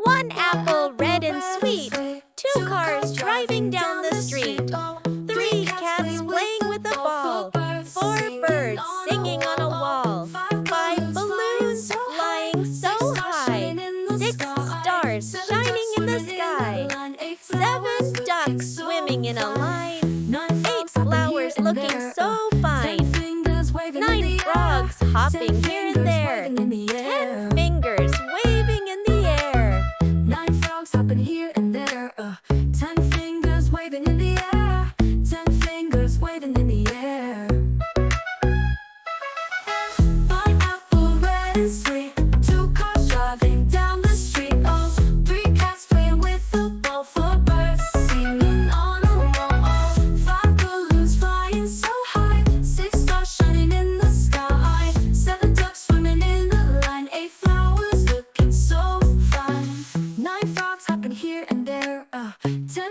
One apple red and sweet, two cars driving down the street, three cats playing with a ball, four birds singing on a wall, five balloons flying so high, six stars shining in the sky, seven ducks swimming in a line, eight flowers looking so fine, nine frogs hopping here and there, 10 fingers waving in the air. 9 frogs hopping here and there, 10 fingers waving in the air, 10 fingers waving in the air. 5 apple red and sweet, 2 cars driving down the street, 3 cats playing with a ball, 4 birds singing on a wall, 5 balloons flying so high, 6 stars shining in the sky, 7 ducks swimming in a line, 8 flowers looking so fine, 9 frogs hopping here and there, 10